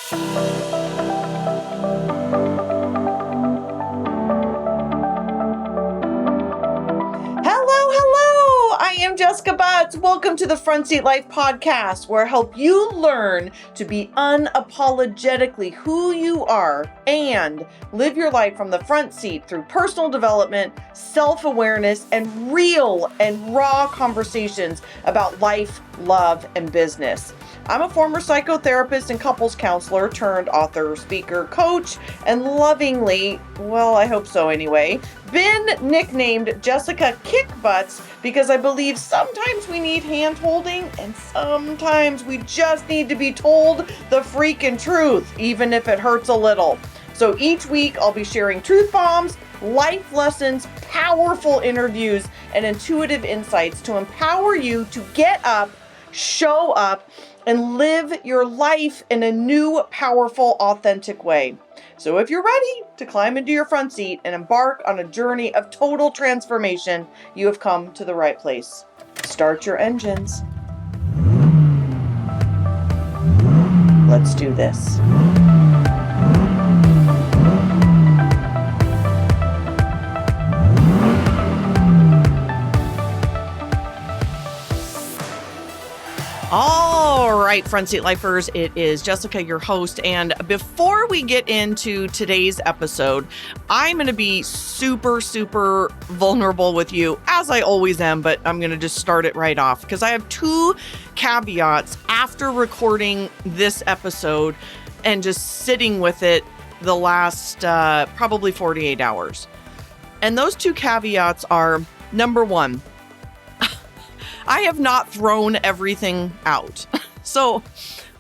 I am Jessica Butts. Welcome to the Front Seat Life podcast, where I help you learn to be unapologetically who you are and live your life from the front seat through personal development, self-awareness, and real and raw conversations about life, love, and business. I'm a former psychotherapist and couples counselor turned author, speaker, coach, and lovingly, well, I hope so anyway, been nicknamed Jessica Kick Butts because I believe sometimes we need hand-holding and sometimes we just need to be told the freaking truth, even if it hurts a little. So each week I'll be sharing truth bombs, life lessons, powerful interviews, and intuitive insights to empower you to get up, show up, and live your life in a new, powerful, authentic way. So if you're ready to climb into your front seat and embark on a journey of total transformation, you have come to the right place. Start your engines. Let's do this. All right, Front Seat Lifers, it is Jessica, your host. And before we get into today's episode, I'm going to be super vulnerable with you, as I always am, but I'm going to just start it right off because I have two caveats after recording this episode and just sitting with it the last probably 48 hours. And those two caveats are, number one, I have not thrown everything out. So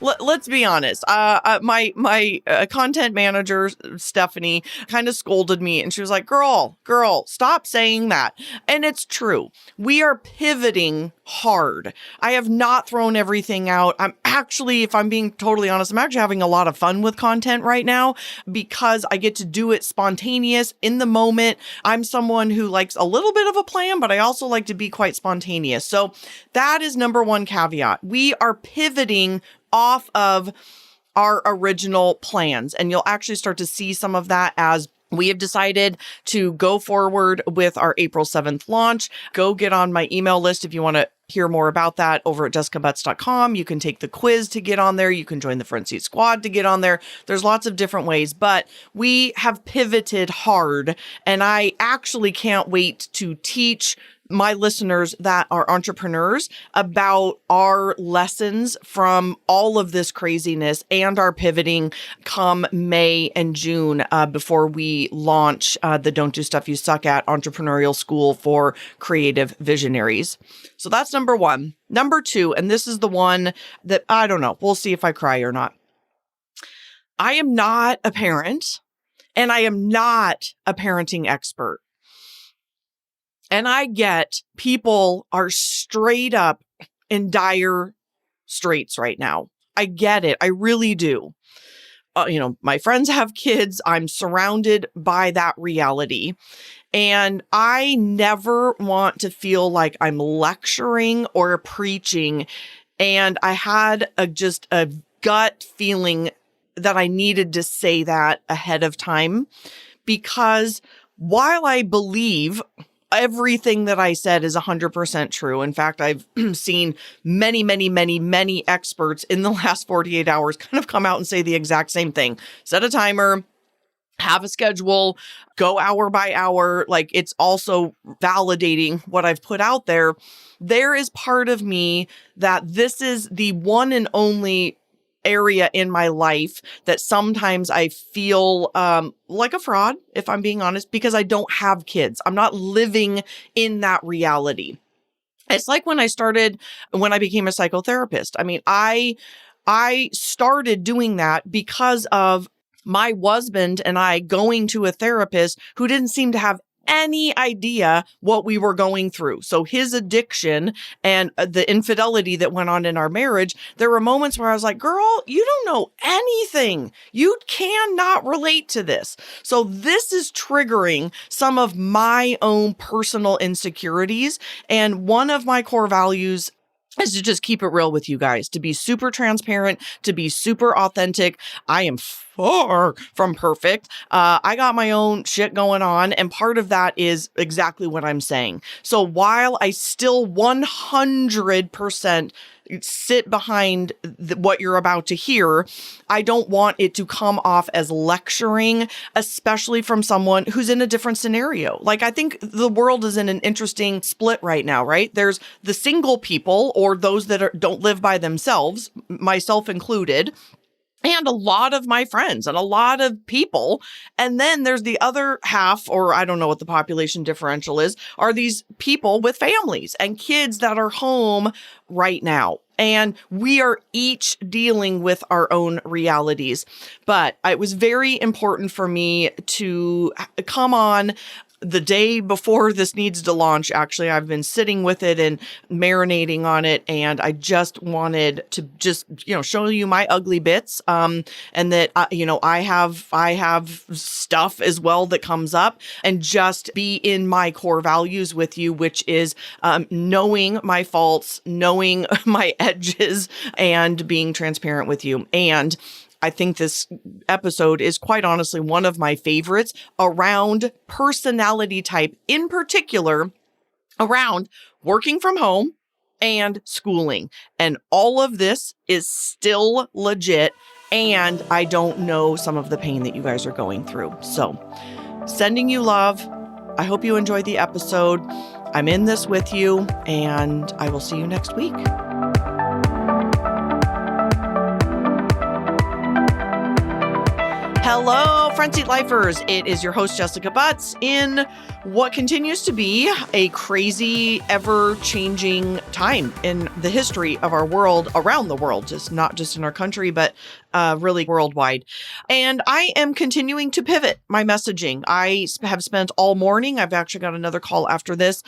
let's be honest. My content manager, Stephanie, kind of scolded me and she was like, girl, stop saying that. And it's true. We are pivoting hard. I have not thrown everything out. I'm actually, if I'm being totally honest, I'm actually having a lot of fun with content right now because I get to do it spontaneous in the moment. I'm someone who likes a little bit of a plan, but I also like to be quite spontaneous. So that is number one caveat. We are pivoting off of our original plans. And you'll actually start to see some of that as we have decided to go forward with our April 7th launch. Go get on my email list if you want to hear more about that over at jessicabutts.com. You can take the quiz to get on there. You can join the Front Seat Squad to get on there. There's lots of different ways, but we have pivoted hard. And I actually can't wait to teach my listeners that are entrepreneurs about our lessons from all of this craziness and our pivoting come May and June before we launch the Don't Do Stuff You Suck At Entrepreneurial School for Creative Visionaries. So that's number one. Number two, and this is the one that I don't know. We'll see if I cry or not. I am not a parent and I am not a parenting expert. And I get people are straight up in dire straits right now. I get it. I really do. My friends have kids. I'm surrounded by that reality. And I never want to feel like I'm lecturing or preaching. And I had just a gut feeling that I needed to say that ahead of time because while I believe everything that I said is 100% true. In fact, I've seen many experts in the last 48 hours kind of come out and say the exact same thing. Set a timer, have a schedule, go hour by hour. Like it's also validating what I've put out there. There is part of me that this is the one and only area in my life that sometimes I feel like a fraud, if I'm being honest, because I don't have kids. I'm not living in that reality. It's like when I became a psychotherapist. I mean, I started doing that because of my husband and I going to a therapist who didn't seem to have any idea what we were going through. So his addiction and the infidelity that went on in our marriage, there were moments where I was like, girl, you don't know anything. You cannot relate to this. So this is triggering some of my own personal insecurities. And one of my core values is to just keep it real with you guys, to be super transparent, to be super authentic. I am far from perfect. I got my own shit going on, and part of that is exactly what I'm saying. So while I still 100% sit behind what you're about to hear, I don't want it to come off as lecturing, especially from someone who's in a different scenario. Like, I think the world is in an interesting split right now, right? There's the single people, or those that don't live by themselves, myself included, and a lot of my friends and a lot of people. And then there's the other half, or I don't know what the population differential is, are these people with families and kids that are home right now. And we are each dealing with our own realities. But it was very important for me to come on the day before this needs to launch. Actually, I've been sitting with it and marinating on it, and I just wanted to just, show you my ugly bits, and that, I have stuff as well that comes up, and just be in my core values with you, which is knowing my faults, knowing my edges, and being transparent with you. And I think this episode is quite honestly one of my favorites around personality type, in particular around working from home and schooling. And all of this is still legit. And I don't know some of the pain that you guys are going through. So sending you love. I hope you enjoyed the episode. I'm in this with you, and I will see you next week. Hello, Front Seat Lifers. It is your host, Jessica Butts, in what continues to be a crazy, ever-changing time in the history of our world, around the world, just not just in our country, but really worldwide. And I am continuing to pivot my messaging. I have spent all morning, I've actually got another call after this,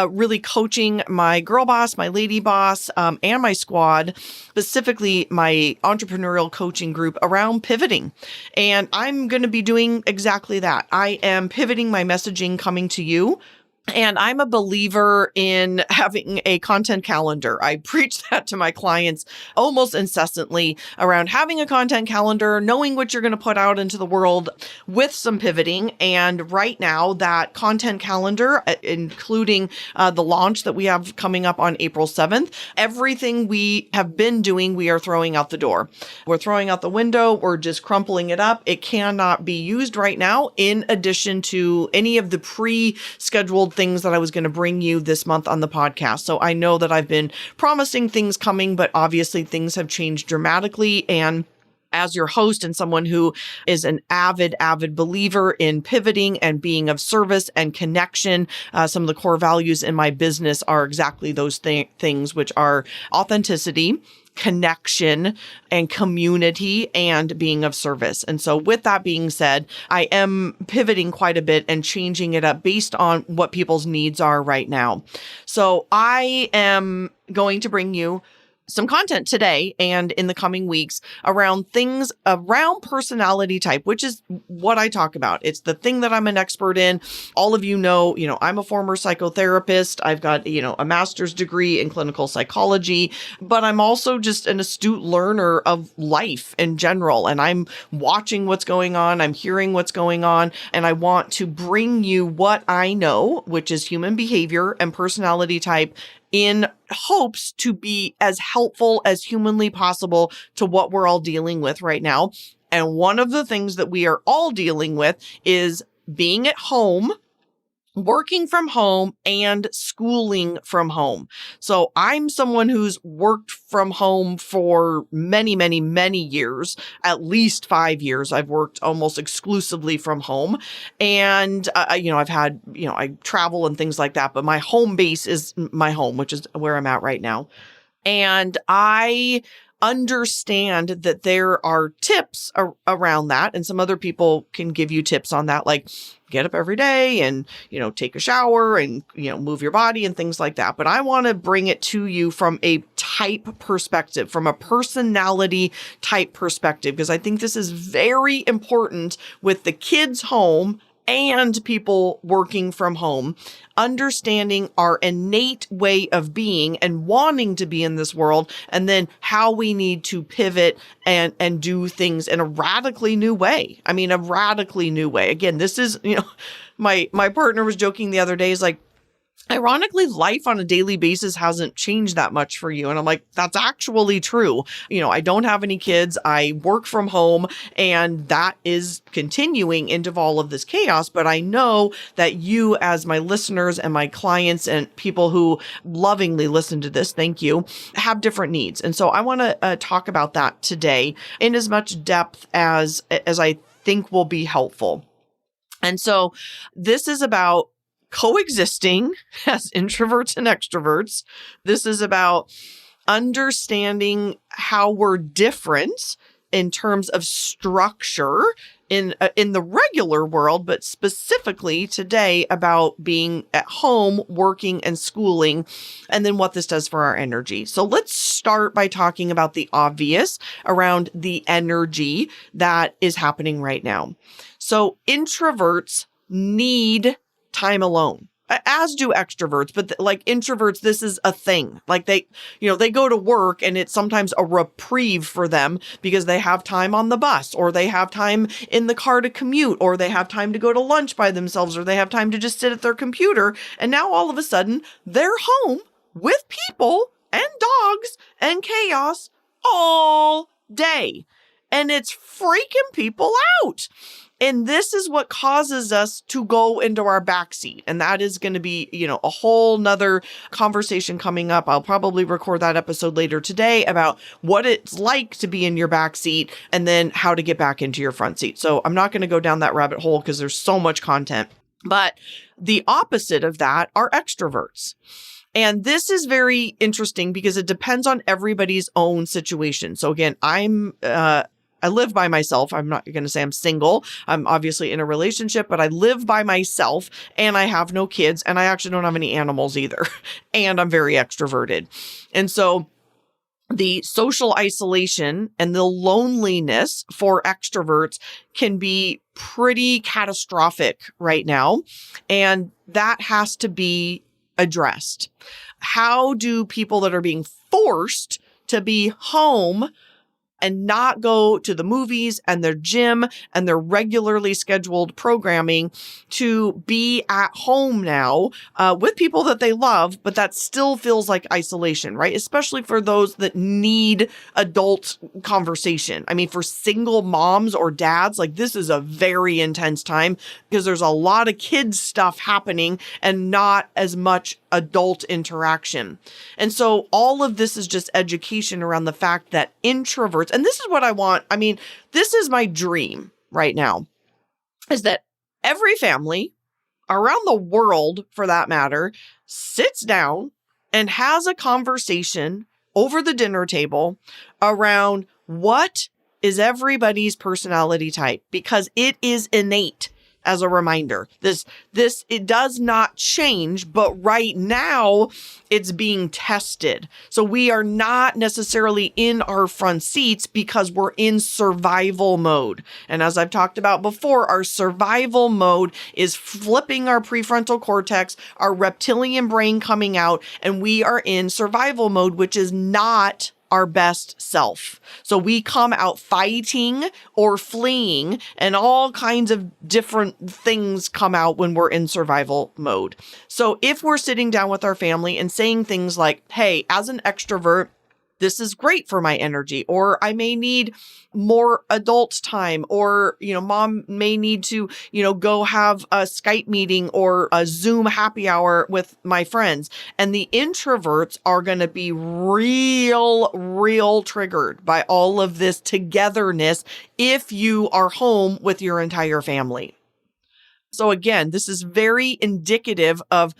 really coaching my girl boss, my lady boss, and my squad, specifically my entrepreneurial coaching group, around pivoting. And I'm going to be doing exactly that. I am pivoting my messaging coming to you. And I'm a believer in having a content calendar. I preach that to my clients almost incessantly around having a content calendar, knowing what you're going to put out into the world with some pivoting. And right now, that content calendar, including the launch that we have coming up on April 7th, everything we have been doing, we are throwing out the door. We're throwing out the window. We're just crumpling it up. It cannot be used right now, in addition to any of the pre-scheduled things that I was going to bring you this month on the podcast. So I know that I've been promising things coming, but obviously things have changed dramatically. And as your host and someone who is an avid believer in pivoting and being of service and connection, some of the core values in my business are exactly those things, which are authenticity, connection, and community, and being of service. And so with that being said, I am pivoting quite a bit and changing it up based on what people's needs are right now. So I am going to bring you some content today and in the coming weeks around things around personality type, which is what I talk about. It's the thing that I'm an expert in. All of you know, I'm a former psychotherapist. I've got, a master's degree in clinical psychology, but I'm also just an astute learner of life in general. And I'm watching what's going on. I'm hearing what's going on. And I want to bring you what I know, which is human behavior and personality type, in hopes to be as helpful as humanly possible to what we're all dealing with right now. And one of the things that we are all dealing with is being at home, working from home, and schooling from home. So I'm someone who's worked from home for many, many, many years, at least 5 years. I've worked almost exclusively from home. And, I've had, I travel and things like that, but my home base is my home, which is where I'm at right now. And I understand that there are tips around that, and some other people can give you tips on that, like get up every day and, take a shower and, move your body and things like that. But I want to bring it to you from a type perspective, from a personality type perspective, because I think this is very important with the kids home and people working from home, understanding our innate way of being and wanting to be in this world, and then how we need to pivot and do things in a radically new way. I mean, a radically new way. Again, this is, my partner was joking the other day, is like, ironically, life on a daily basis hasn't changed that much for you. And I'm like, that's actually true. I don't have any kids. I work from home, and that is continuing into all of this chaos. But I know that you, as my listeners and my clients and people who lovingly listen to this, thank you, have different needs. And so I want to talk about that today in as much depth as I think will be helpful. And so this is about coexisting as introverts and extroverts. This is about understanding how we're different in terms of structure in the regular world, but specifically today about being at home, working and schooling, and then what this does for our energy. So let's start by talking about the obvious around the energy that is happening right now. So introverts need time alone, as do extroverts, but like introverts, this is a thing. Like they go to work and it's sometimes a reprieve for them because they have time on the bus, or they have time in the car to commute, or they have time to go to lunch by themselves, or they have time to just sit at their computer. And now all of a sudden they're home with people and dogs and chaos all day. And it's freaking people out. And this is what causes us to go into our backseat. And that is going to be, a whole nother conversation coming up. I'll probably record that episode later today about what it's like to be in your backseat and then how to get back into your front seat. So I'm not going to go down that rabbit hole because there's so much content. But the opposite of that are extroverts. And this is very interesting because it depends on everybody's own situation. So again, I live by myself. I'm not going to say I'm single. I'm obviously in a relationship, but I live by myself and I have no kids and I actually don't have any animals either. And I'm very extroverted. And so the social isolation and the loneliness for extroverts can be pretty catastrophic right now. And that has to be addressed. How do people that are being forced to be home and not go to the movies and their gym and their regularly scheduled programming to be at home now with people that they love, but that still feels like isolation, right? Especially for those that need adult conversation. I mean, for single moms or dads, like this is a very intense time because there's a lot of kids stuff happening and not as much adult interaction. And so all of this is just education around the fact that introverts, and this is what I want. I mean, this is my dream right now, is that every family around the world, for that matter, sits down and has a conversation over the dinner table around what is everybody's personality type, because it is innate. As a reminder, it does not change, but right now it's being tested. So we are not necessarily in our front seats because we're in survival mode. And as I've talked about before, our survival mode is flipping our prefrontal cortex, our reptilian brain coming out, and we are in survival mode, which is not our best self. So we come out fighting or fleeing, and all kinds of different things come out when we're in survival mode. So if we're sitting down with our family and saying things like, hey, as an extrovert, this is great for my energy, or I may need more adult time, or, mom may need to, go have a Skype meeting or a Zoom happy hour with my friends. And the introverts are going to be real triggered by all of this togetherness if you are home with your entire family. So again, this is very indicative of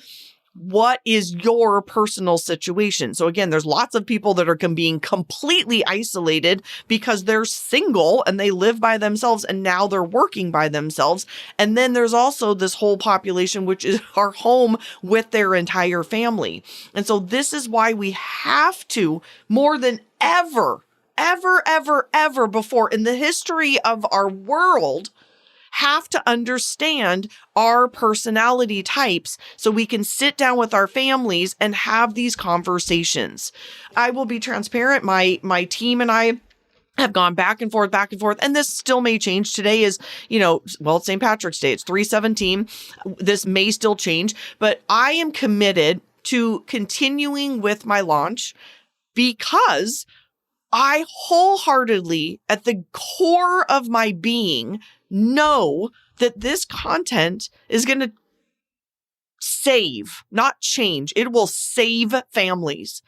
what is your personal situation. So again, there's lots of people that are being completely isolated because they're single and they live by themselves and now they're working by themselves. And then there's also this whole population, which is our home with their entire family. And so this is why we have to, more than ever before in the history of our world, have to understand our personality types so we can sit down with our families and have these conversations. I will be transparent. My team and I have gone back and forth, and this still may change. Today is, it's St. Patrick's Day. It's 3/17. This may still change, but I am committed to continuing with my launch because I wholeheartedly, at the core of my being, know that this content is going to save, not change. It will save families.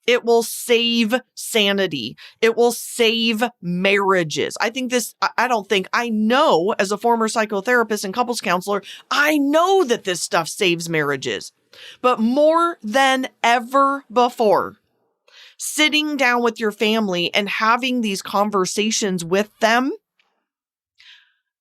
It will save sanity. It will save marriages. I know as a former psychotherapist and couples counselor, I know that this stuff saves marriages. But more than ever before, sitting down with your family and having these conversations with them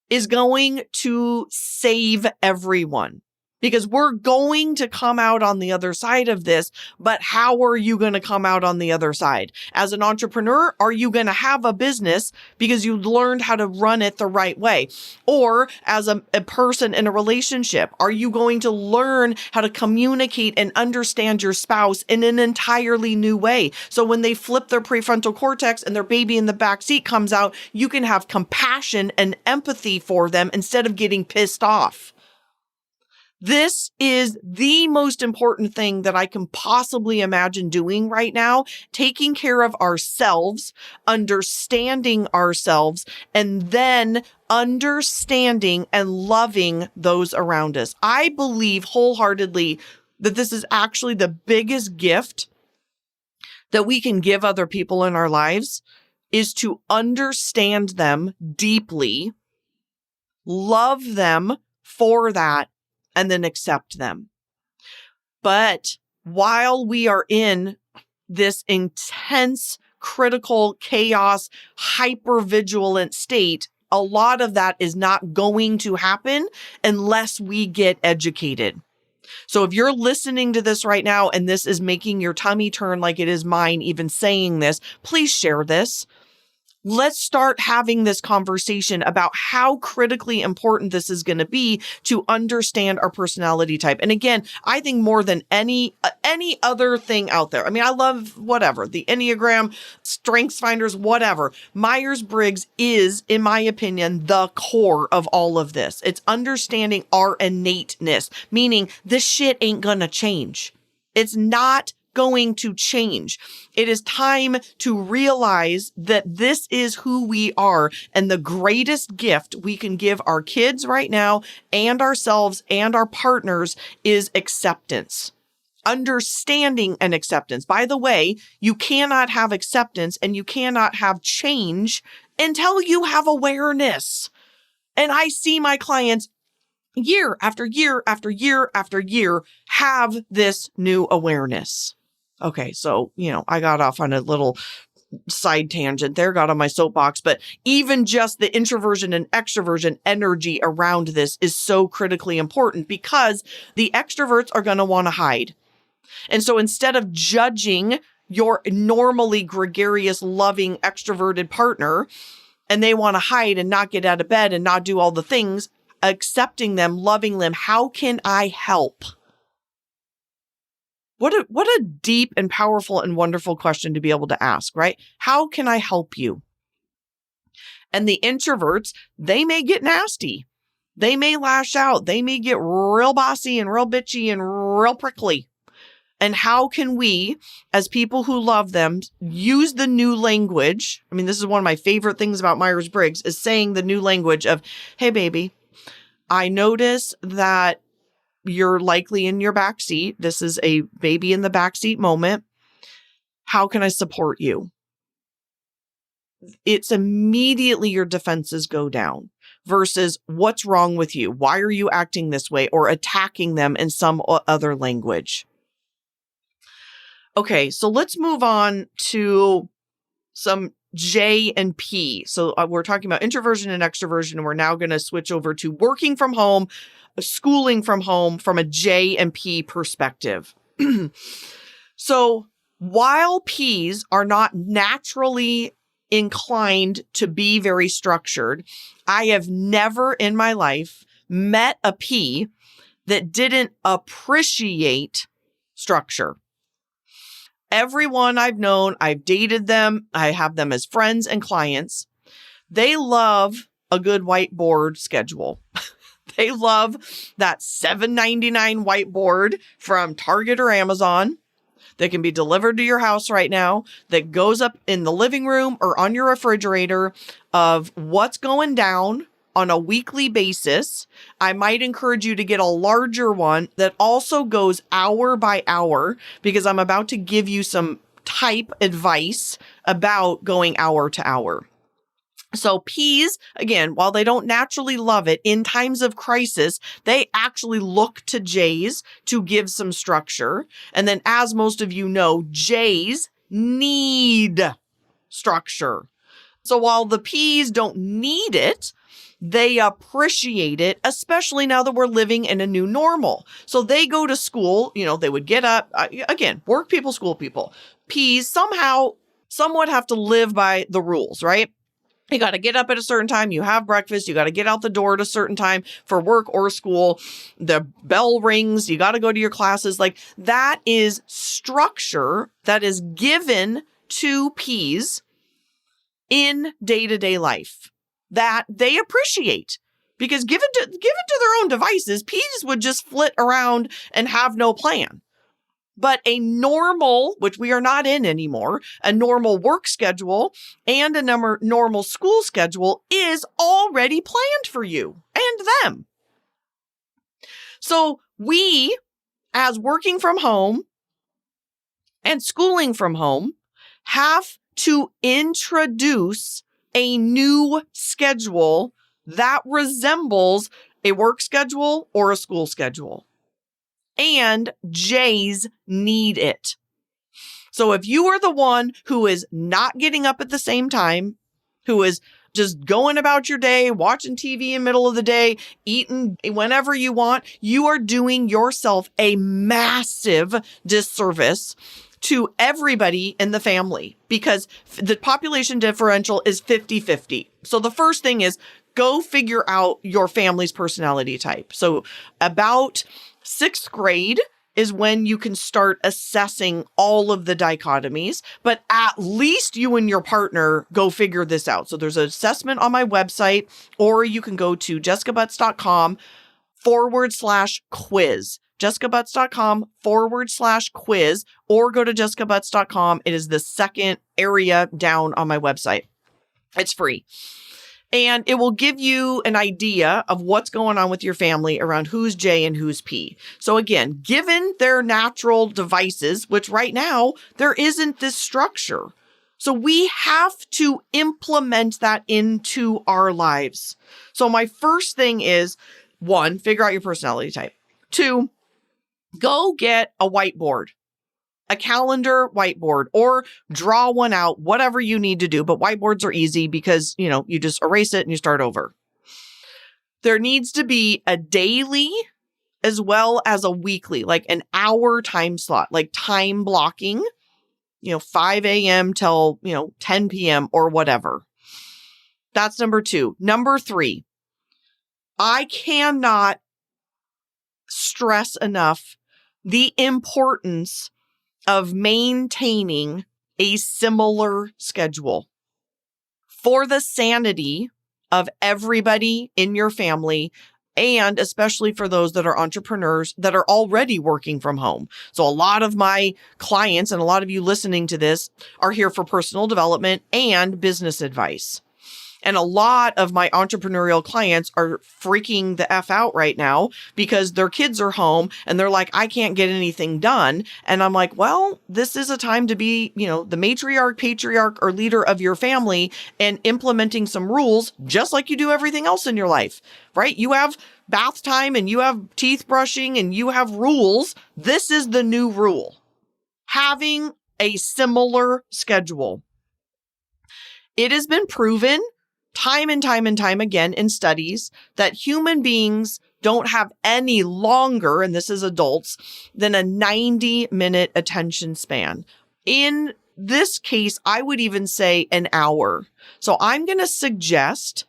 is going to save everyone. Because we're going to come out on the other side of this, but how are you going to come out on the other side? As an entrepreneur, are you going to have a business because you learned how to run it the right way? Or as a person in a relationship, are you going to learn how to communicate and understand your spouse in an entirely new way? So when they flip their prefrontal cortex and their baby in the back seat comes out, you can have compassion and empathy for them instead of getting pissed off. This is the most important thing that I can possibly imagine doing right now, taking care of ourselves, understanding ourselves, and then understanding and loving those around us. I believe wholeheartedly that this is actually the biggest gift that we can give other people in our lives is to understand them deeply, love them for that, and then accept them. But while we are in this intense, critical, chaos, hyper-vigilant state, a lot of that is not going to happen unless we get educated. So if you're listening to this right now and this is making your tummy turn like it is mine, even saying this, please share this. Let's start having this conversation about how critically important this is going to be to understand our personality type. And again, I think more than any other thing out there. I mean, I love whatever, the Enneagram, Strengths Finders, whatever. Myers-Briggs is, in my opinion, the core of all of this. It's understanding our innateness, meaning this shit ain't going to change. It's not going to change. It is time to realize that this is who we are. And the greatest gift we can give our kids right now and ourselves and our partners is acceptance. Understanding and acceptance. By the way, you cannot have acceptance and you cannot have change until you have awareness. And I see my clients year after year after year after year have this new awareness. Okay, so, I got off on a little side tangent there, got on my soapbox, but even just the introversion and extroversion energy around this is so critically important because the extroverts are going to want to hide. And so instead of judging your normally gregarious, loving, extroverted partner, and they want to hide and not get out of bed and not do all the things, accepting them, loving them, how can I help? What a deep and powerful and wonderful question to be able to ask, right? How can I help you? And the introverts, they may get nasty. They may lash out. They may get real bossy and real bitchy and real prickly. And how can we, as people who love them, use the new language? I mean, this is one of my favorite things about Myers-Briggs is saying the new language of, hey, baby, I notice that you're likely in your backseat. This is a baby in the backseat moment. How can I support you? It's immediately your defenses go down versus what's wrong with you? Why are you acting this way? Or attacking them in some other language. Okay, so let's move on to some J and P. So we're talking about introversion and extroversion, and we're now going to switch over to working from home, schooling from home from a J and P perspective. So while Ps are not naturally inclined to be very structured. I have never in my life met a P that didn't appreciate structure. Everyone I've known, I've dated them, I have them as friends and clients. They love a good whiteboard schedule. They love that $7.99 whiteboard from Target or Amazon that can be delivered to your house right now, that goes up in the living room or on your refrigerator of what's going down on a weekly basis. I might encourage you to get a larger one that also goes hour by hour, because I'm about to give you some type advice about going hour to hour. So P's, again, while they don't naturally love it, in times of crisis, they actually look to J's to give some structure. And then, as most of you know, J's need structure. So while the P's don't need it, they appreciate it, especially now that we're living in a new normal. So they go to school, they would get up, again, work people, school people. P's somewhat have to live by the rules, right? You got to get up at a certain time. You have breakfast. You got to get out the door at a certain time for work or school. The bell rings. You got to go to your classes. Like, that is structure that is given to P's in day-to-day life that they appreciate, because given to their own devices, P's would just flit around and have no plan. But a normal, which we are not in anymore, a normal work schedule and a normal school schedule is already planned for you and them. So we, as working from home and schooling from home, have to introduce a new schedule that resembles a work schedule or a school schedule. And J's need it. So if you are the one who is not getting up at the same time, who is just going about your day, watching TV in the middle of the day, eating whenever you want, you are doing yourself a massive disservice to everybody in the family, because the population differential is 50-50. So the first thing is go figure out your family's personality type. So about 6th grade is when you can start assessing all of the dichotomies, but at least you and your partner go figure this out. So there's an assessment on my website, or you can go to jessicabutts.com/quiz. jessicabutts.com/quiz, or go to jessicabutts.com. It is the second area down on my website. It's free. And it will give you an idea of what's going on with your family around who's J and who's P. So again, given their natural devices, which right now there isn't this structure. So we have to implement that into our lives. So my first thing is, 1, figure out your personality type. 2, go get a whiteboard. A calendar whiteboard, or draw one out, whatever you need to do. But whiteboards are easy because, you just erase it and you start over. There needs to be a daily as well as a weekly, like an hour time slot, like time blocking, 5 a.m. till, 10 p.m. or whatever. That's number 2. Number 3, I cannot stress enough the importance of maintaining a similar schedule for the sanity of everybody in your family, and especially for those that are entrepreneurs that are already working from home. So a lot of my clients and a lot of you listening to this are here for personal development and business advice. And a lot of my entrepreneurial clients are freaking the F out right now because their kids are home and they're like, I can't get anything done. And I'm like, well, this is a time to be, the matriarch, patriarch, or leader of your family and implementing some rules, just like you do everything else in your life, right? You have bath time and you have teeth brushing and you have rules. This is the new rule. Having a similar schedule. It has been proven time and time and time again in studies that human beings don't have any longer, and this is adults, than a 90-minute attention span. In this case, I would even say an hour. So I'm going to suggest,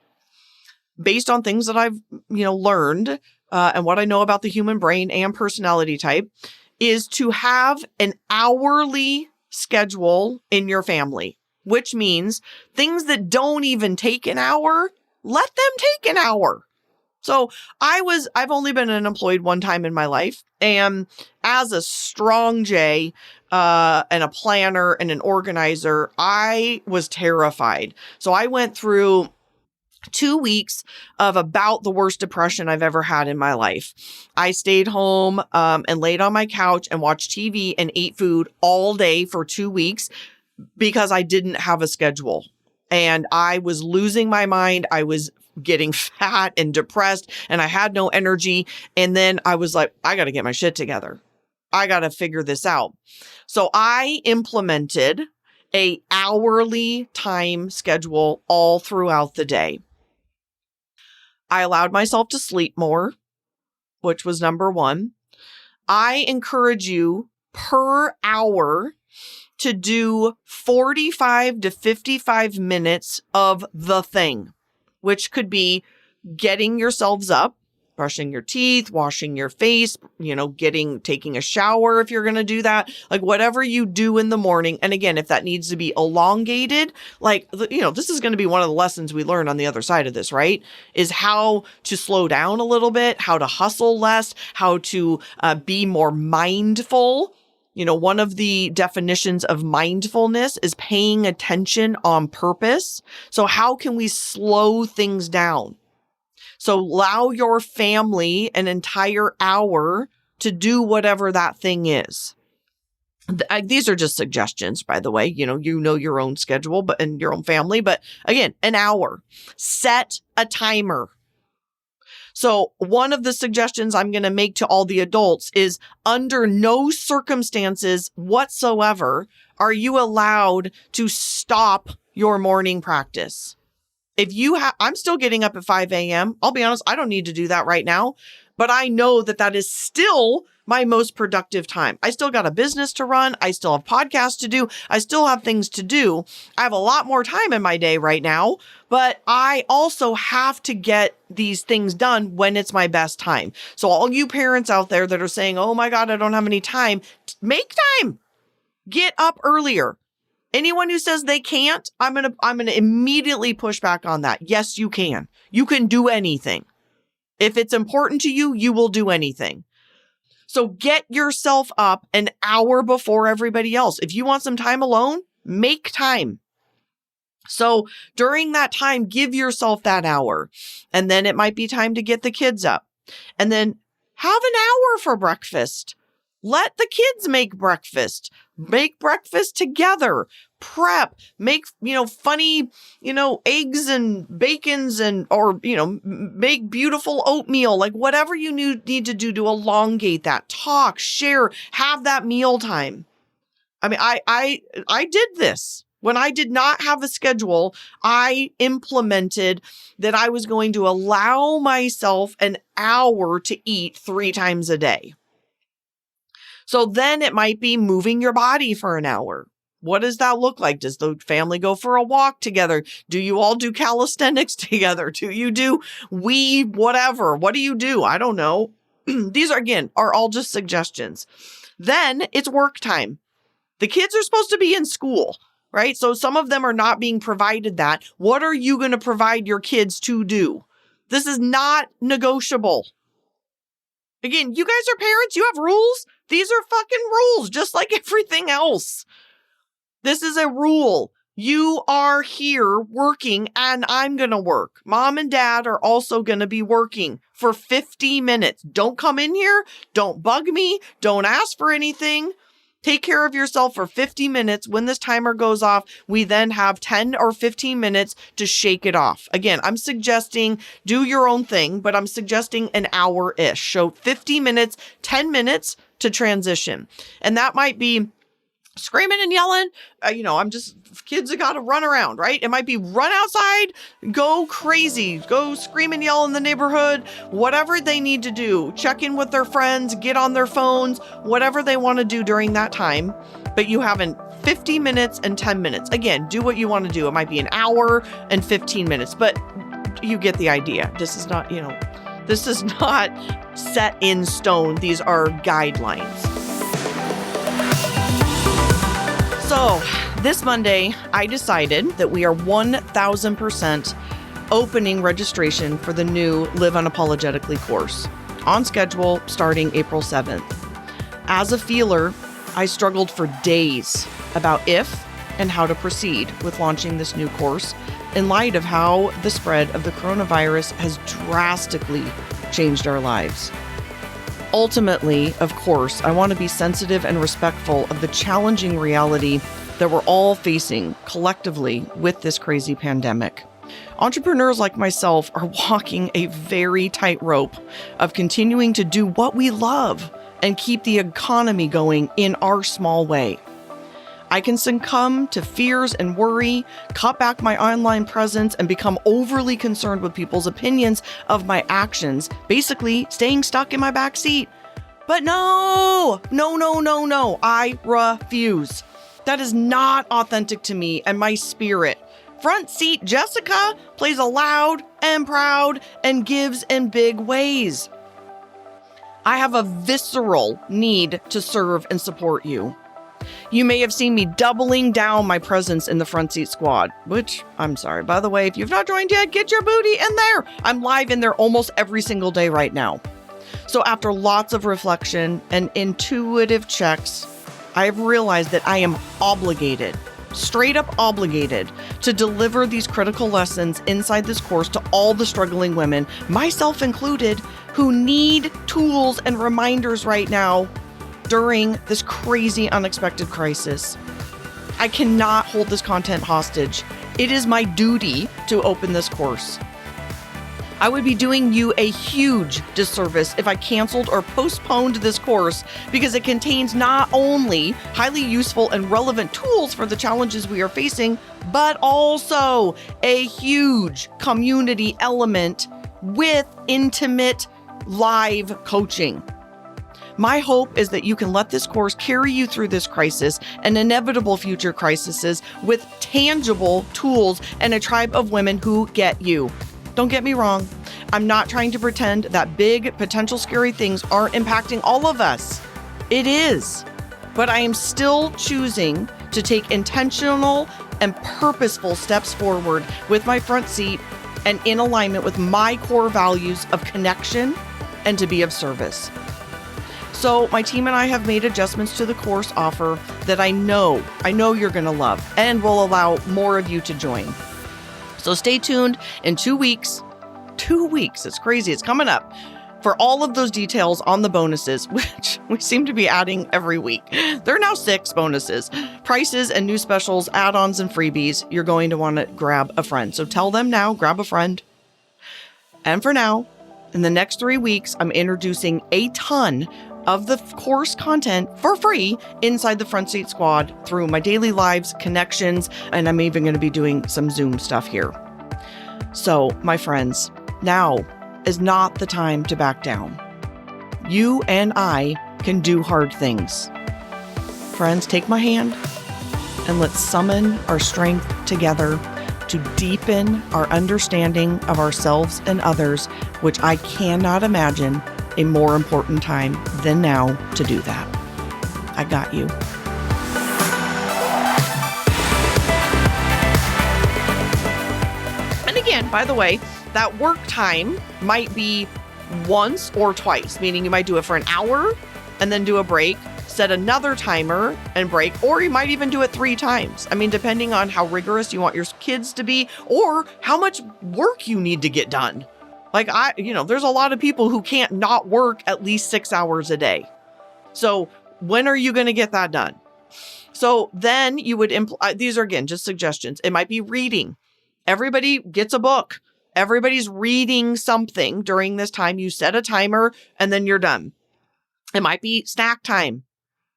based on things that I've, learned and what I know about the human brain and personality type, is to have an hourly schedule in your family, which means things that don't even take an hour, let them take an hour. So I've only been unemployed one time in my life. And as a strong J, and a planner and an organizer, I was terrified. So I went through 2 weeks of about the worst depression I've ever had in my life. I stayed home, and laid on my couch and watched TV and ate food all day for 2 weeks because I didn't have a schedule. And I was losing my mind. I was getting fat and depressed and I had no energy. And then I was like, I got to get my shit together. I got to figure this out. So I implemented a hourly time schedule all throughout the day. I allowed myself to sleep more, which was number one. I encourage you per hour to do 45 to 55 minutes of the thing, which could be getting yourselves up, brushing your teeth, washing your face, taking a shower if you're going to do that, like whatever you do in the morning. And again, if that needs to be elongated, this is going to be one of the lessons we learn on the other side of this, right? Is how to slow down a little bit, how to hustle less, how to be more mindful. One of the definitions of mindfulness is paying attention on purpose. So how can we slow things down? So allow your family an entire hour to do whatever that thing is. These are just suggestions, by the way. You know your own schedule, and your own family. But again, an hour. Set a timer. So one of the suggestions I'm going to make to all the adults is, under no circumstances whatsoever are you allowed to stop your morning practice. If I'm still getting up at 5 a.m. I'll be honest, I don't need to do that right now, but I know that is still my most productive time. I still got a business to run. I still have podcasts to do. I still have things to do. I have a lot more time in my day right now, but I also have to get these things done when it's my best time. So all you parents out there that are saying, oh my God, I don't have any time, make time. Get up earlier. Anyone who says they can't, I'm going to immediately push back on that. Yes, you can. You can do anything. If it's important to you, you will do anything. So get yourself up an hour before everybody else. If you want some time alone, make time. So during that time, give yourself that hour. And then it might be time to get the kids up. And then have an hour for breakfast. Let the kids make breakfast. Make breakfast together. Prep. Make, funny, eggs and bacons or make beautiful oatmeal. Like whatever you need to do to elongate that. Talk, share, have that meal time. I mean, I did this. When I did not have a schedule, I implemented that I was going to allow myself an hour to eat 3 times a day. So then it might be moving your body for an hour. What does that look like? Does the family go for a walk together? Do you all do calisthenics together? Do you do whatever? What do you do? I don't know. These are all just suggestions. Then it's work time. The kids are supposed to be in school, right? So some of them are not being provided that. What are you going to provide your kids to do? This is not negotiable. Again, you guys are parents. You have rules. These are fucking rules, just like everything else. This is a rule. You are here working and I'm going to work. Mom and dad are also going to be working for 50 minutes. Don't come in here. Don't bug me. Don't ask for anything. Take care of yourself for 50 minutes. When this timer goes off, we then have 10 or 15 minutes to shake it off. Again, I'm suggesting do your own thing, but I'm suggesting an hour-ish. So 50 minutes, 10 minutes to transition. And that might be screaming and yelling. Kids have got to run around, right? It might be run outside, go crazy, go scream and yell in the neighborhood, whatever they need to do, check in with their friends, get on their phones, whatever they want to do during that time. But you have a 50 minutes and 10 minutes. Again, do what you want to do. It might be an hour and 15 minutes, but you get the idea. This is not, this is not set in stone. These are guidelines. So this Monday, I decided that we are 1,000% opening registration for the new Live Unapologetically course, on schedule starting April 7th. As a feeler, I struggled for days about if and how to proceed with launching this new course in light of how the spread of the coronavirus has drastically changed our lives. Ultimately, of course, I want to be sensitive and respectful of the challenging reality that we're all facing collectively with this crazy pandemic. Entrepreneurs like myself are walking a very tight rope of continuing to do what we love and keep the economy going in our small way. I can succumb to fears and worry, cut back my online presence, and become overly concerned with people's opinions of my actions, basically staying stuck in my back seat. But no, I refuse. That is not authentic to me and my spirit. Front seat Jessica plays aloud and proud and gives in big ways. I have a visceral need to serve and support you. You may have seen me doubling down my presence in the front seat squad, which I'm sorry, by the way, if you've not joined yet, get your booty in there. I'm live in there almost every single day right now. So after lots of reflection and intuitive checks, I have realized that I am obligated, straight up obligated, to deliver these critical lessons inside this course to all the struggling women, myself included, who need tools and reminders right now during this crazy, unexpected crisis. I cannot hold this content hostage. It is my duty to open this course. I would be doing you a huge disservice if I canceled or postponed this course, because it contains not only highly useful and relevant tools for the challenges we are facing, but also a huge community element with intimate live coaching. My hope is that you can let this course carry you through this crisis and inevitable future crises with tangible tools and a tribe of women who get you. Don't get me wrong. I'm not trying to pretend that big, potential scary things aren't impacting all of us. It is. But I am still choosing to take intentional and purposeful steps forward with my front seat and in alignment with my core values of connection and to be of service. So my team and I have made adjustments to the course offer that I know you're going to love and will allow more of you to join. So stay tuned in 2 weeks. 2 weeks. It's crazy. It's coming up for all of those details on the bonuses, which we seem to be adding every week. There are now 6 bonuses, prices and new specials, add-ons and freebies. You're going to want to grab a friend. So tell them now, grab a friend. And for now, in the next 3 weeks, I'm introducing a ton of the course content for free inside the Front Seat Squad through my daily lives, connections, and I'm even going to be doing some Zoom stuff here. So, my friends, now is not the time to back down. You and I can do hard things. Friends, take my hand and let's summon our strength together to deepen our understanding of ourselves and others, which I cannot imagine a more important time than now to do that. I got you. And again, by the way, that work time might be once or twice, meaning you might do it for an hour and then do a break, set another timer and break, or you might even do it 3 times. I mean, depending on how rigorous you want your kids to be or how much work you need to get done. Like there's a lot of people who can't not work at least 6 hours a day. So when are you going to get that done? So then you would these are again, just suggestions. It might be reading. Everybody gets a book. Everybody's reading something during this time. You set a timer and then you're done. It might be snack time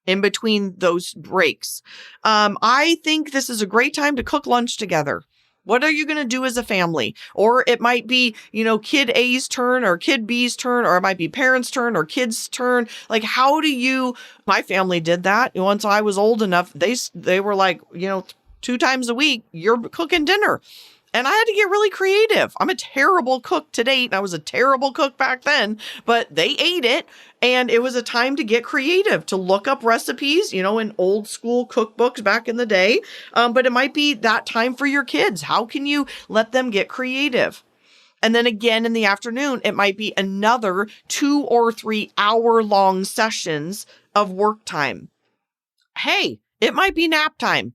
in between those breaks. I think this is a great time to cook lunch together. What are you going to do as a family? Or it might be, kid A's turn or kid B's turn, or it might be parents' turn or kids' turn. Like, my family did that. Once I was old enough, they were like, 2 times a week, you're cooking dinner. And I had to get really creative. I'm a terrible cook to date, and I was a terrible cook back then, but they ate it. And it was a time to get creative, to look up recipes, in old school cookbooks back in the day. But it might be that time for your kids. How can you let them get creative? And then again in the afternoon, it might be another 2 or 3 hour-long sessions of work time. Hey, it might be nap time.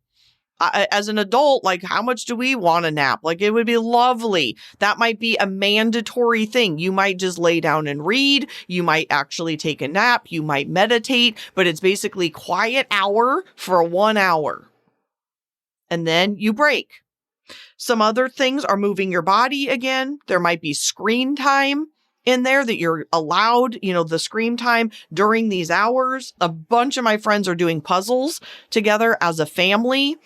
As an adult, like, how much do we want a nap? Like, it would be lovely. That might be a mandatory thing. You might just lay down and read. You might actually take a nap. You might meditate, but it's basically quiet hour for 1 hour. And then you break. Some other things are moving your body again. There might be screen time in there that you're allowed, the screen time during these hours. A bunch of my friends are doing puzzles together as a family.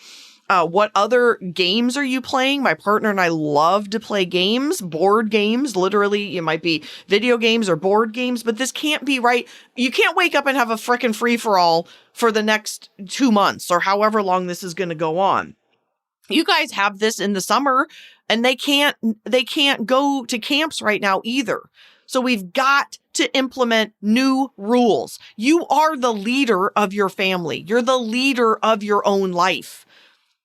What other games are you playing? My partner and I love to play games, board games. Literally, it might be video games or board games, but this can't be right. You can't wake up and have a frickin' free-for-all for the next 2 months or however long this is going to go on. You guys have this in the summer, and they can't go to camps right now either. So we've got to implement new rules. You are the leader of your family. You're the leader of your own life.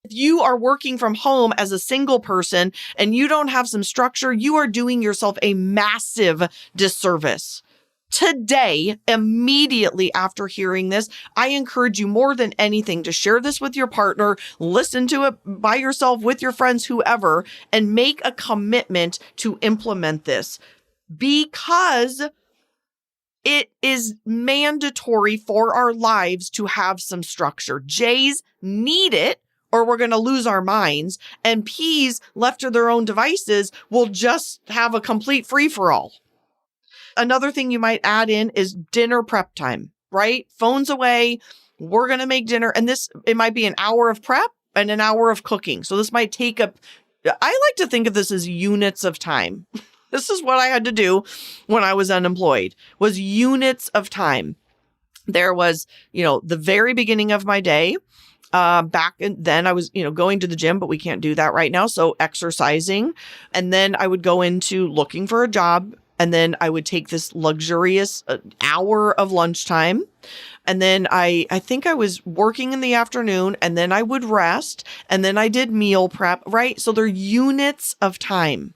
If you are working from home as a single person and you don't have some structure, you are doing yourself a massive disservice. Today, immediately after hearing this, I encourage you more than anything to share this with your partner, listen to it by yourself with your friends, whoever, and make a commitment to implement this, because it is mandatory for our lives to have some structure. J's need it, or we're going to lose our minds, and P's, left to their own devices, will just have a complete free-for-all. Another thing you might add in is dinner prep time, right? Phones away. We're going to make dinner. And it might be an hour of prep and an hour of cooking. So this might take I like to think of this as units of time. This is what I had to do when I was unemployed, was units of time. There was, the very beginning of my day. Back then I was, going to the gym, but we can't do that right now. So exercising. And then I would go into looking for a job. And then I would take this luxurious hour of lunchtime. And then I think I was working in the afternoon, and then I would rest, and then I did meal prep, right? So they're units of time.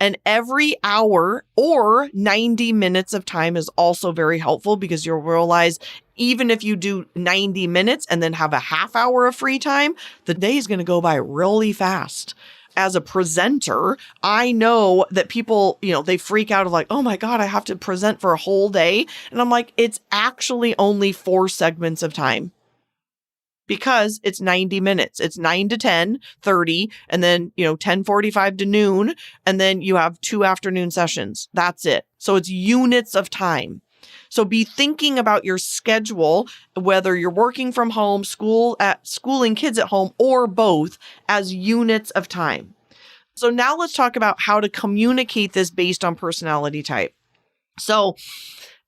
And every hour or 90 minutes of time is also very helpful, because you'll realize even if you do 90 minutes and then have a half hour of free time, the day is going to go by really fast. As a presenter, I know that people, they freak out of like, oh my God, I have to present for a whole day. And I'm like, it's actually only 4 segments of time, because it's 90 minutes. It's 9 to 10, 30, and then, 10:45 to noon. And then you have 2 afternoon sessions. That's it. So it's units of time. So be thinking about your schedule, whether you're working from home, schooling kids at home, or both, as units of time. So now let's talk about how to communicate this based on personality type. So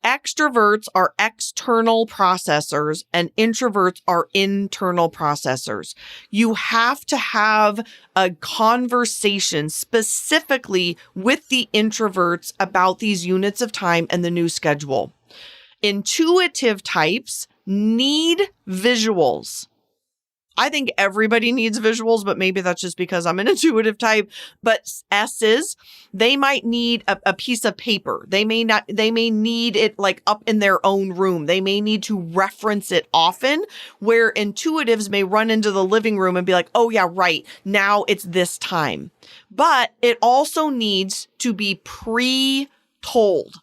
extroverts are external processors and introverts are internal processors. You have to have a conversation specifically with the introverts about these units of time and the new schedule. Intuitive types need visuals. I think everybody needs visuals, but maybe that's just because I'm an intuitive type. But S's, they might need a piece of paper. They may need it like up in their own room. They may need to reference it often, where intuitives may run into the living room and be like, oh yeah, right, now it's this time. But it also needs to be pre-told.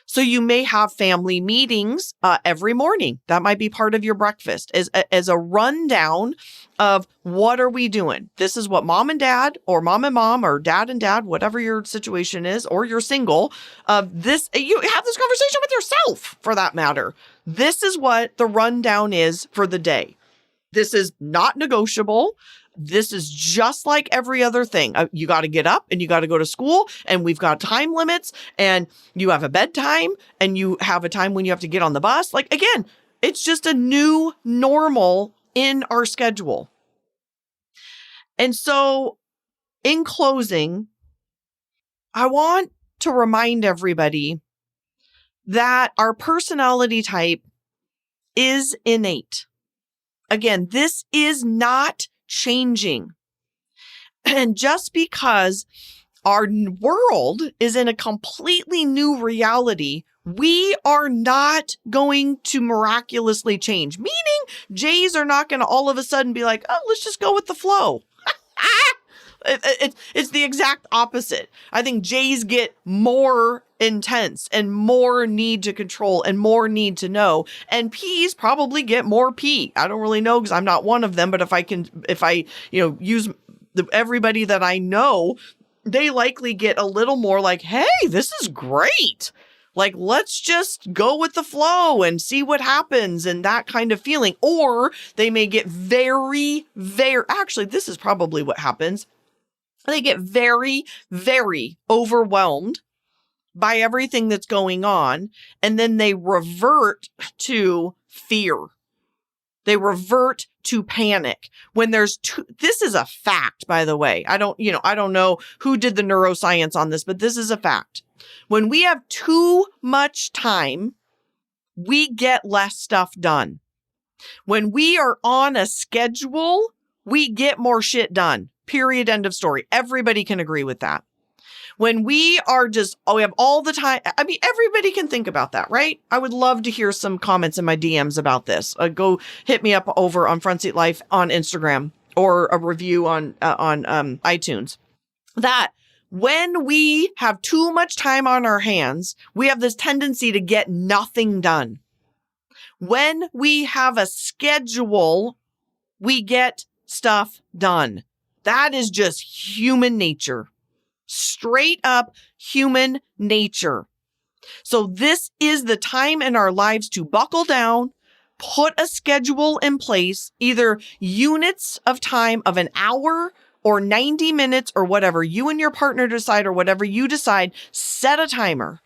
So you may have family meetings every morning. That might be part of your breakfast, as a rundown of what are we doing. This is what mom and dad, or mom and mom, or dad and dad, whatever your situation is, or you're single. You have this conversation with yourself, for that matter. This is what the rundown is for the day. This is not negotiable. this is just like every other thing. You got to get up and you got to go to school, and we've got time limits, and you have a bedtime, and you have a time when you have to get on the bus. Like, again, it's just a new normal in our schedule. And so in closing, I want to remind everybody that our personality type is innate. Again, this is not changing. And just because our world is in a completely new reality, we are not going to miraculously change. Meaning, Jays are not going to all of a sudden be like, oh, let's just go with the flow. It's the exact opposite. I think Jays get more intense and more need to control and more need to know. And P's probably get more P. I don't really know because I'm not one of them. But if I use everybody that I know, they likely get a little more like, hey, this is great. Like, let's just go with the flow and see what happens, and that kind of feeling. Or they may get actually, this is probably what happens. They get very, very overwhelmed by everything that's going on, and then they revert to fear. They revert to panic when there's this is a fact, by the way. I don't know who did the neuroscience on this, but this is a fact. When we have too much time, we get less stuff done. When we are on a schedule, we get more shit done. Period. End of story. Everybody can agree with that. When we are we have all the time. I mean, everybody can think about that, right? I would love to hear some comments in my DMs about this. Go hit me up over on Front Seat Life on Instagram, or a review on iTunes. That when we have too much time on our hands, we have this tendency to get nothing done. When we have a schedule, we get stuff done. That is just human nature. Straight up human nature. So this is the time in our lives to buckle down, put a schedule in place, either units of time of an hour or 90 minutes or whatever you and your partner decide, or whatever you decide. Set a timer.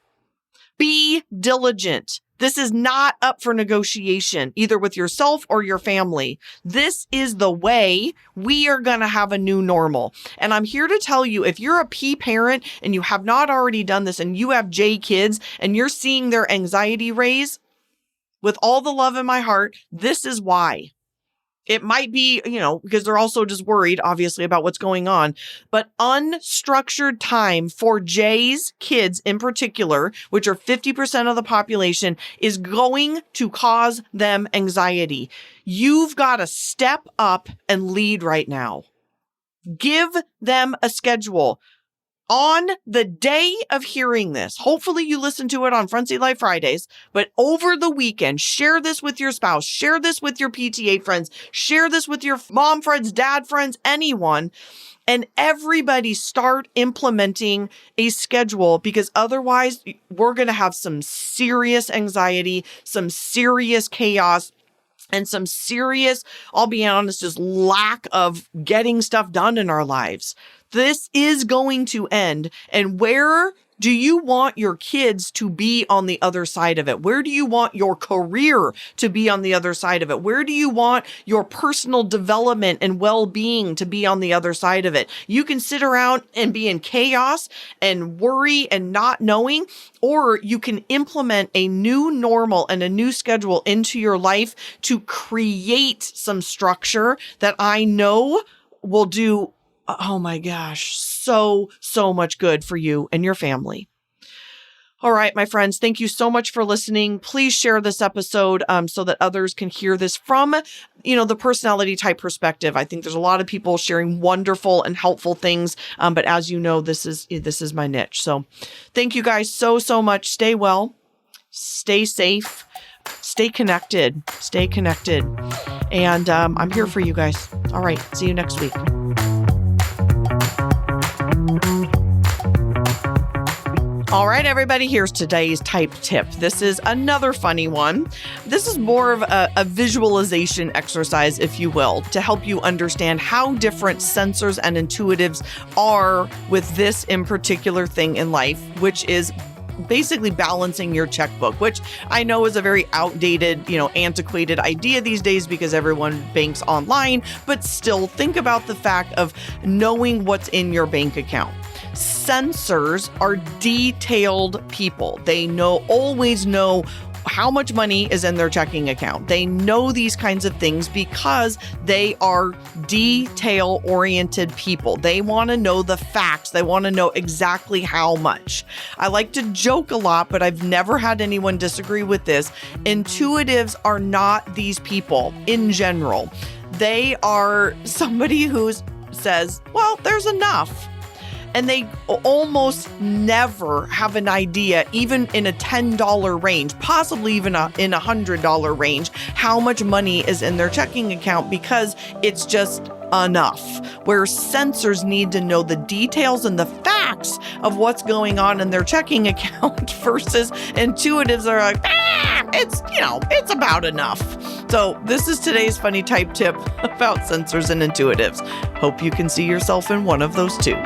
Be diligent. This is not up for negotiation, either with yourself or your family. This is the way we are going to have a new normal. And I'm here to tell you, if you're a P parent and you have not already done this, and you have J kids and you're seeing their anxiety raise, with all the love in my heart, this is why. It might be, because they're also just worried, obviously, about what's going on. But unstructured time for J's kids in particular, which are 50% of the population, is going to cause them anxiety. You've got to step up and lead right now. Give them a schedule. On the day of hearing this, hopefully you listen to it on Front Seat Life Fridays, but over the weekend, share this with your spouse, share this with your PTA friends, share this with your mom friends, dad friends, anyone, and everybody start implementing a schedule, because otherwise we're going to have some serious anxiety, some serious chaos, and some serious, I'll be honest, just lack of getting stuff done in our lives. This is going to end. And where do you want your kids to be on the other side of it? Where do you want your career to be on the other side of it? Where do you want your personal development and well-being to be on the other side of it? You can sit around and be in chaos and worry and not knowing, or you can implement a new normal and a new schedule into your life to create some structure that I know will do, oh my gosh, so much good for you and your family. All right, my friends, thank you so much for listening. Please share this episode so that others can hear this from, the personality type perspective. I think there's a lot of people sharing wonderful and helpful things. But as you know, this is my niche. So thank you guys so much. Stay well, stay safe, stay connected. And I'm here for you guys. All right. See you next week. All right, everybody, here's today's type tip. This is another funny one. This is more of a visualization exercise, if you will, to help you understand how different sensors and intuitives are with this in particular thing in life, which is basically balancing your checkbook, which I know is a very outdated, antiquated idea these days because everyone banks online, but still think about the fact of knowing what's in your bank account. Sensors are detailed people. They always know how much money is in their checking account. They know these kinds of things because they are detail-oriented people. They want to know the facts. They want to know exactly how much. I like to joke a lot, but I've never had anyone disagree with this. Intuitives are not these people in general. They are somebody who says, well, there's enough. And they almost never have an idea, even in a $10 range, possibly even in a $100 range, how much money is in their checking account because it's just enough. Where sensors need to know the details and the facts of what's going on in their checking account versus intuitives are like, it's about enough. So this is today's funny type tip about sensors and intuitives. Hope you can see yourself in one of those too.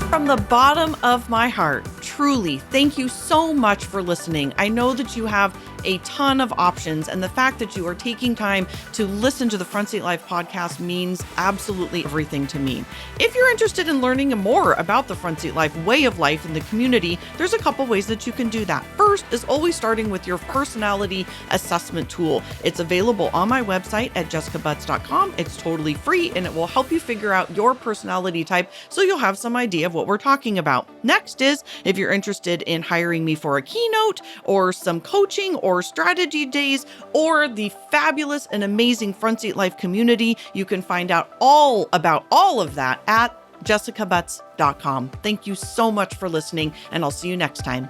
From the bottom of my heart, truly, thank you so much for listening. I know that you have a ton of options, and the fact that you are taking time to listen to the Front Seat Life podcast means absolutely everything to me. If you're interested in learning more about the Front Seat Life way of life in the community, there's a couple ways that you can do that. First is always starting with your personality assessment tool. It's available on my website at jessicabutts.com. It's totally free, and it will help you figure out your personality type so you'll have some idea of what we're talking about. Next is, if you're interested in hiring me for a keynote or some coaching or strategy days or the fabulous and amazing Front Seat Life community, you can find out all about all of that at jessicabutts.com. Thank you so much for listening, and I'll see you next time.